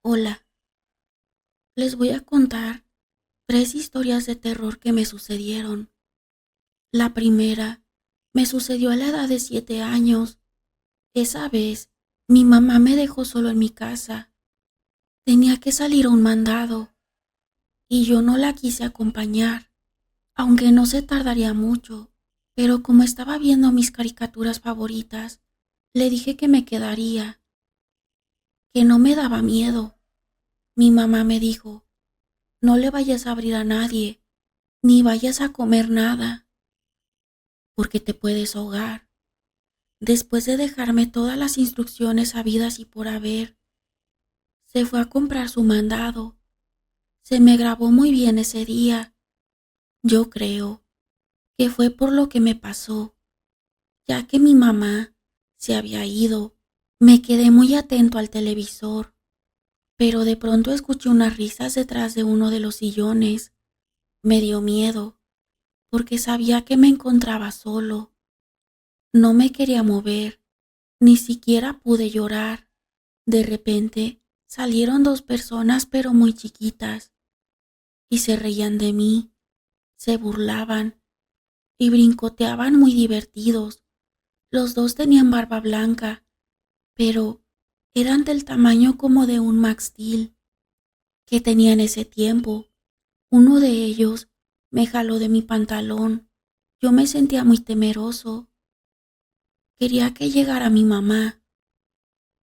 Hola, les voy a contar 3 historias de terror que me sucedieron. La primera me sucedió a la edad de 7 años. Esa vez, mi mamá me dejó solo en mi casa. Tenía que salir a un mandado y yo no la quise acompañar, aunque no se tardaría mucho. Pero como estaba viendo mis caricaturas favoritas, le dije que me quedaría, que no me daba miedo. Mi mamá me dijo: no le vayas a abrir a nadie, ni vayas a comer nada, porque te puedes ahogar. Después de dejarme todas las instrucciones habidas y por haber, se fue a comprar su mandado. Se me grabó muy bien ese día. Yo creo que fue por lo que me pasó, ya que mi mamá se había ido. Me quedé muy atento al televisor, pero de pronto escuché unas risas detrás de uno de los sillones. Me dio miedo, porque sabía que me encontraba solo. No me quería mover, ni siquiera pude llorar. De repente salieron 2 personas, pero muy chiquitas, y se reían de mí, se burlaban y brincoteaban muy divertidos. Los dos tenían barba blanca, pero eran del tamaño como de un Max Steel que tenía en ese tiempo. Uno de ellos me jaló de mi pantalón. Yo me sentía muy temeroso. Quería que llegara mi mamá.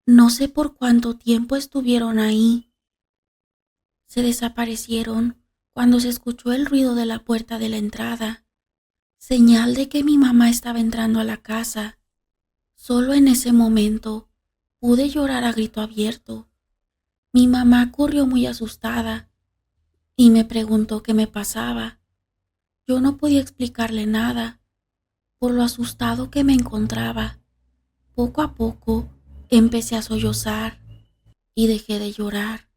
No sé por cuánto tiempo estuvieron ahí. Se desaparecieron cuando se escuchó el ruido de la puerta de la entrada, señal de que mi mamá estaba entrando a la casa. Solo en ese momento pude llorar a grito abierto. Mi mamá corrió muy asustada y me preguntó qué me pasaba. Yo no podía explicarle nada por lo asustado que me encontraba. Poco a poco empecé a sollozar y dejé de llorar.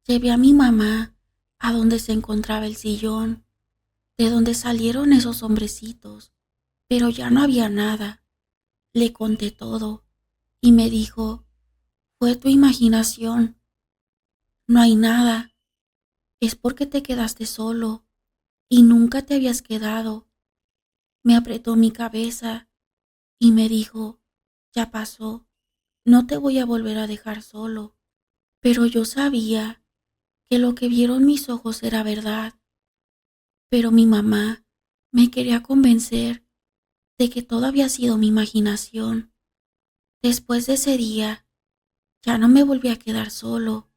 Llevé a mi mamá a donde se encontraba el sillón, de donde salieron esos hombrecitos, pero ya no había nada. Le conté todo y me dijo: fue tu imaginación, no hay nada, es porque te quedaste solo y nunca te habías quedado. Me apretó mi cabeza y me dijo: ya pasó, no te voy a volver a dejar solo. Pero yo sabía que lo que vieron mis ojos era verdad. Pero mi mamá me quería convencer de que todo había sido mi imaginación. Después de ese día, ya no me volví a quedar solo.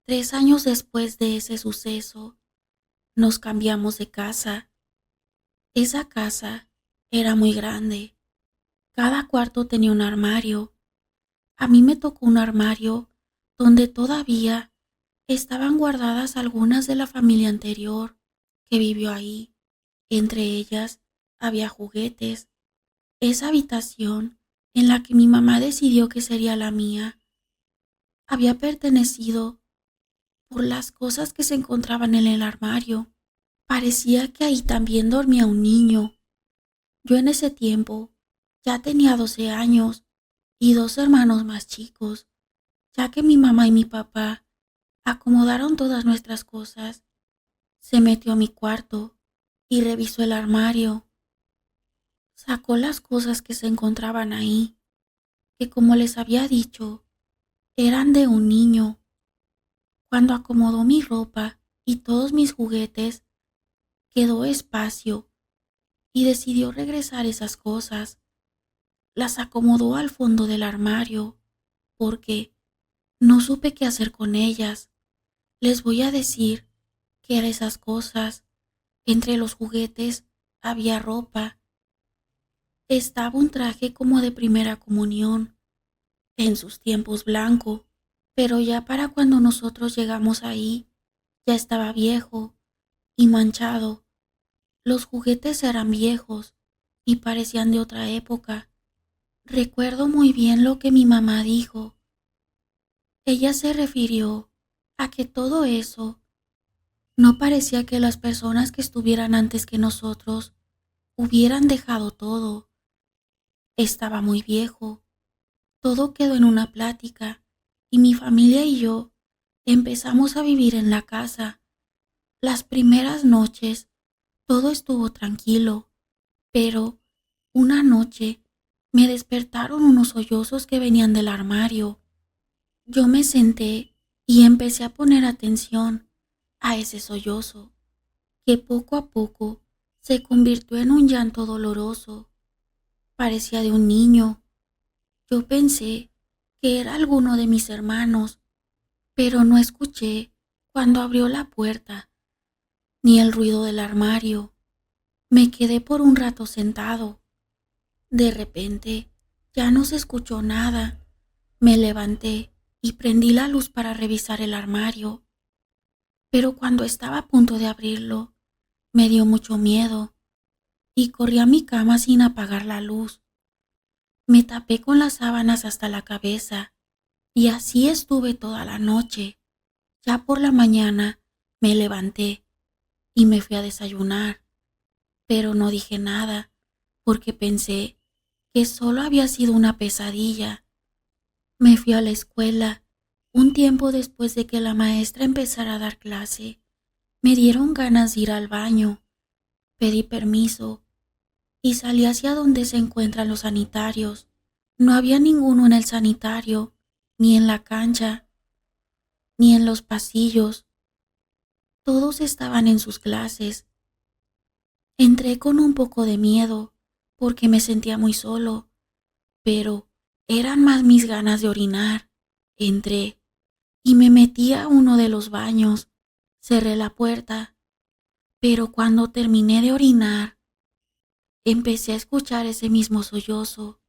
3 años después de ese suceso, nos cambiamos de casa. Esa casa era muy grande. Cada cuarto tenía un armario. A mí me tocó un armario donde todavía estaban guardadas algunas de la familia anterior que vivió ahí. Entre ellas había juguetes. Esa habitación en la que mi mamá decidió que sería la mía había pertenecido por las cosas que se encontraban en el armario. Parecía que ahí también dormía un niño. Yo en ese tiempo ya tenía 12 años y 2 hermanos más chicos, ya que mi mamá y mi papá acomodaron todas nuestras cosas. Se metió a mi cuarto y revisó el armario. Sacó las cosas que se encontraban ahí, que como les había dicho, eran de un niño. Cuando acomodó mi ropa y todos mis juguetes, quedó espacio y decidió regresar esas cosas. Las acomodó al fondo del armario porque no supe qué hacer con ellas. Les voy a decir qué eran esas cosas. Entre los juguetes había ropa. Estaba un traje como de primera comunión, en sus tiempos blanco, pero ya para cuando nosotros llegamos ahí, ya estaba viejo y manchado. Los juguetes eran viejos y parecían de otra época. Recuerdo muy bien lo que mi mamá dijo. Ella se refirió a que todo eso no parecía que las personas que estuvieran antes que nosotros hubieran dejado todo. Estaba muy viejo. Todo quedó en una plática y mi familia y yo empezamos a vivir en la casa. Las primeras noches todo estuvo tranquilo, pero una noche me despertaron unos sollozos que venían del armario. Yo me senté y empecé a poner atención a ese sollozo, que poco a poco se convirtió en un llanto doloroso. Parecía de un niño. Yo pensé que era alguno de mis hermanos, pero no escuché cuando abrió la puerta, ni el ruido del armario. Me quedé por un rato sentado. De repente, ya no se escuchó nada. Me levanté y prendí la luz para revisar el armario, pero cuando estaba a punto de abrirlo, me dio mucho miedo y corrí a mi cama sin apagar la luz. Me tapé con las sábanas hasta la cabeza y así estuve toda la noche. Ya por la mañana me levanté y me fui a desayunar, pero no dije nada porque pensé que solo había sido una pesadilla. Me fui a la escuela. Un tiempo después de que la maestra empezara a dar clase, me dieron ganas de ir al baño. Pedí permiso y salí hacia donde se encuentran los sanitarios. No había ninguno en el sanitario, ni en la cancha, ni en los pasillos. Todos estaban en sus clases. Entré con un poco de miedo porque me sentía muy solo, pero eran más mis ganas de orinar. Entré y me metí a uno de los baños. Cerré la puerta, pero cuando terminé de orinar, empecé a escuchar ese mismo sollozo,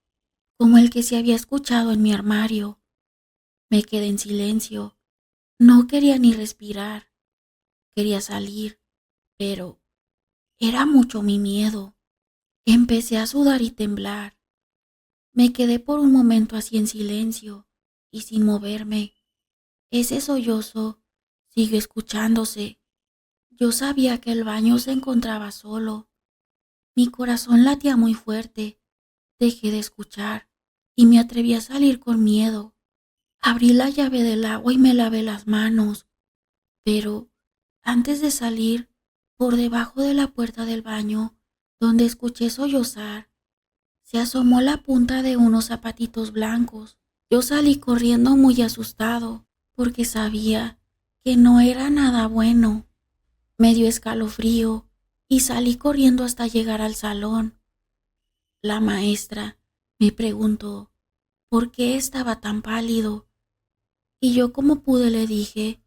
como el que se había escuchado en mi armario. Me quedé en silencio. No quería ni respirar. Quería salir, pero era mucho mi miedo. Empecé a sudar y temblar. Me quedé por un momento así en silencio y sin moverme. Ese sollozo siguió escuchándose. Yo sabía que el baño se encontraba solo. Mi corazón latía muy fuerte. Dejé de escuchar y me atreví a salir con miedo. Abrí la llave del agua y me lavé las manos. Pero antes de salir, por debajo de la puerta del baño, donde escuché sollozar, se asomó la punta de unos zapatitos blancos. Yo salí corriendo muy asustado porque sabía que no era nada bueno. Me dio escalofrío y salí corriendo hasta llegar al salón. La maestra me preguntó por qué estaba tan pálido y yo como pude le dije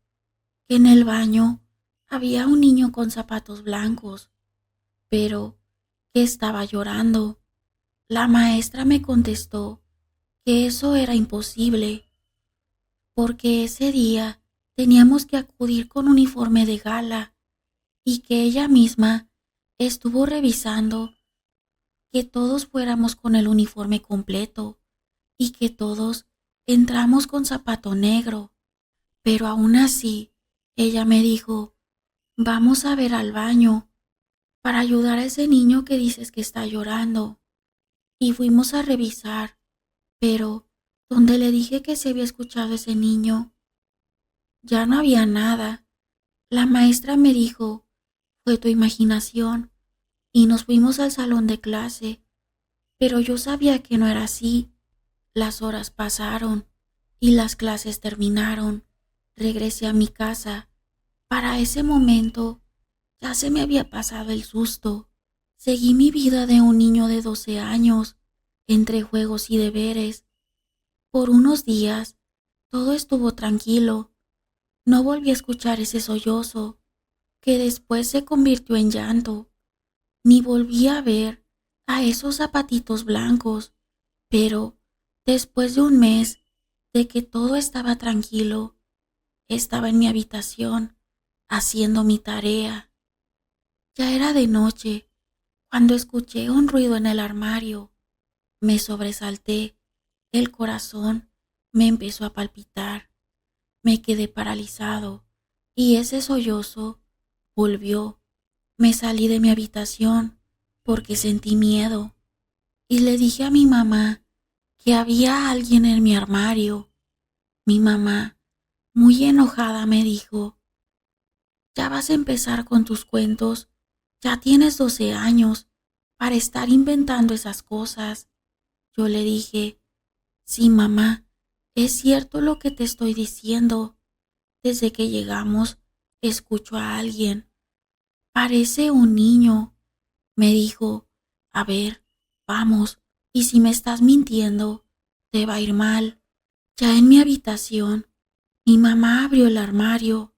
que en el baño había un niño con zapatos blancos, pero que estaba llorando. La maestra me contestó que eso era imposible, porque ese día teníamos que acudir con uniforme de gala y que ella misma estuvo revisando que todos fuéramos con el uniforme completo y que todos entramos con zapato negro. Pero aún así, ella me dijo, vamos a ver al baño para ayudar a ese niño que dices que está llorando. Y fuimos a revisar, pero donde le dije que se había escuchado ese niño, ya no había nada. La maestra me dijo, fue tu imaginación, y nos fuimos al salón de clase, pero yo sabía que no era así. Las horas pasaron y las clases terminaron. Regresé a mi casa. Para ese momento ya se me había pasado el susto. Seguí mi vida de un niño de 12 años, entre juegos y deberes. Por unos días todo estuvo tranquilo. No volví a escuchar ese sollozo, que después se convirtió en llanto, ni volví a ver a esos zapatitos blancos. Pero después de un mes de que todo estaba tranquilo, estaba en mi habitación haciendo mi tarea. Ya era de noche cuando escuché un ruido en el armario. Me sobresalté, el corazón me empezó a palpitar, me quedé paralizado y ese sollozo volvió. Me salí de mi habitación porque sentí miedo y le dije a mi mamá que había alguien en mi armario. Mi mamá, muy enojada, me dijo: ya vas a empezar con tus cuentos, ya tienes 12 años para estar inventando esas cosas. Yo le dije: sí, mamá, es cierto lo que te estoy diciendo. Desde que llegamos, escucho a alguien. Parece un niño. Me dijo: a ver, vamos, y si me estás mintiendo, te va a ir mal. Ya en mi habitación, mi mamá abrió el armario,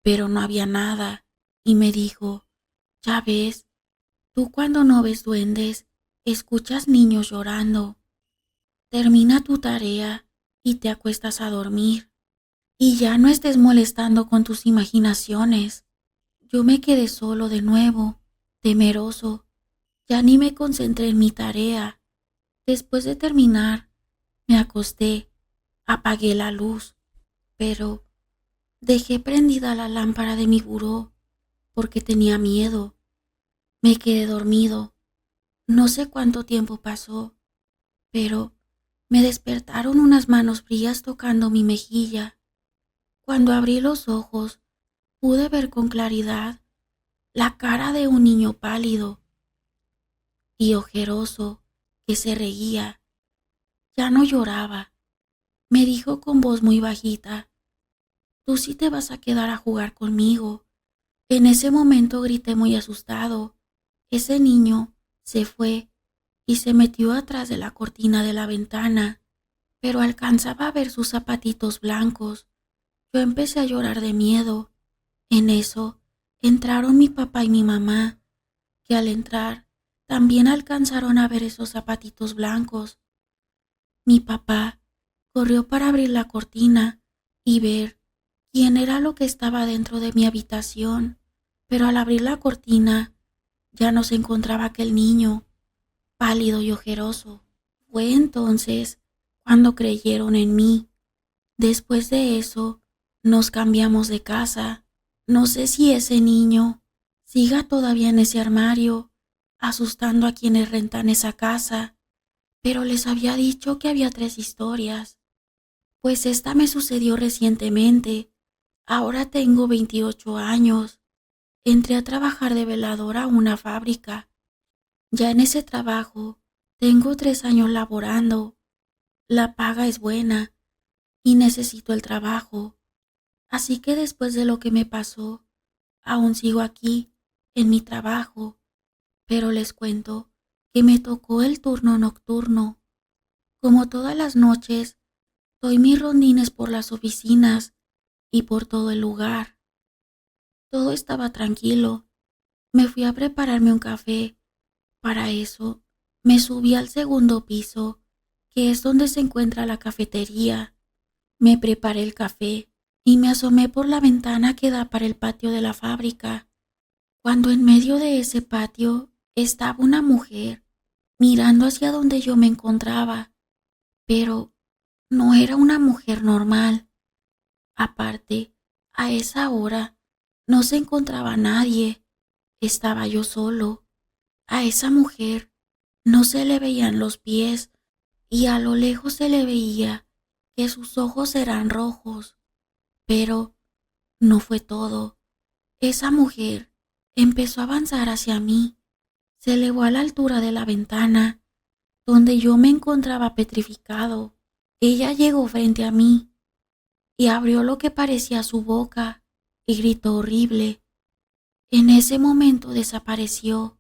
pero no había nada, y me dijo: ya ves, tú cuando no ves duendes, escuchas niños llorando. Termina tu tarea y te acuestas a dormir, y ya no estés molestando con tus imaginaciones. Yo me quedé solo de nuevo, temeroso. Ya ni me concentré en mi tarea. Después de terminar, me acosté, apagué la luz, pero dejé prendida la lámpara de mi buró porque tenía miedo. Me quedé dormido. No sé cuánto tiempo pasó, pero me despertaron unas manos frías tocando mi mejilla. Cuando abrí los ojos, pude ver con claridad la cara de un niño pálido y ojeroso que se reía. Ya no lloraba. Me dijo con voz muy bajita: tú sí te vas a quedar a jugar conmigo. En ese momento grité muy asustado. Ese niño se fue y se metió atrás de la cortina de la ventana, pero alcanzaba a ver sus zapatitos blancos. Yo empecé a llorar de miedo. En eso entraron mi papá y mi mamá, que al entrar también alcanzaron a ver esos zapatitos blancos. Mi papá corrió para abrir la cortina y ver quién era lo que estaba dentro de mi habitación, pero al abrir la cortina ya no se encontraba aquel niño, pálido y ojeroso. Fue entonces cuando creyeron en mí. Después de eso, nos cambiamos de casa. No sé si ese niño siga todavía en ese armario, asustando a quienes rentan esa casa, pero les había dicho que había 3 historias. Pues esta me sucedió recientemente. Ahora tengo 28 años. Entré a trabajar de veladora a una fábrica. Ya en ese trabajo tengo 3 años laborando. La paga es buena y necesito el trabajo. Así que después de lo que me pasó, aún sigo aquí, en mi trabajo. Pero les cuento que me tocó el turno nocturno. Como todas las noches, doy mis rondines por las oficinas y por todo el lugar. Todo estaba tranquilo. Me fui a prepararme un café. Para eso, me subí al segundo piso, que es donde se encuentra la cafetería. Me preparé el café y me asomé por la ventana que da para el patio de la fábrica, cuando en medio de ese patio estaba una mujer mirando hacia donde yo me encontraba, pero no era una mujer normal. Aparte, a esa hora no se encontraba nadie, estaba yo solo. A esa mujer no se le veían los pies y a lo lejos se le veía que sus ojos eran rojos. Pero no fue todo. Esa mujer empezó a avanzar hacia mí. Se elevó a la altura de la ventana, donde yo me encontraba petrificado. Ella llegó frente a mí y abrió lo que parecía su boca y gritó horrible. En ese momento desapareció.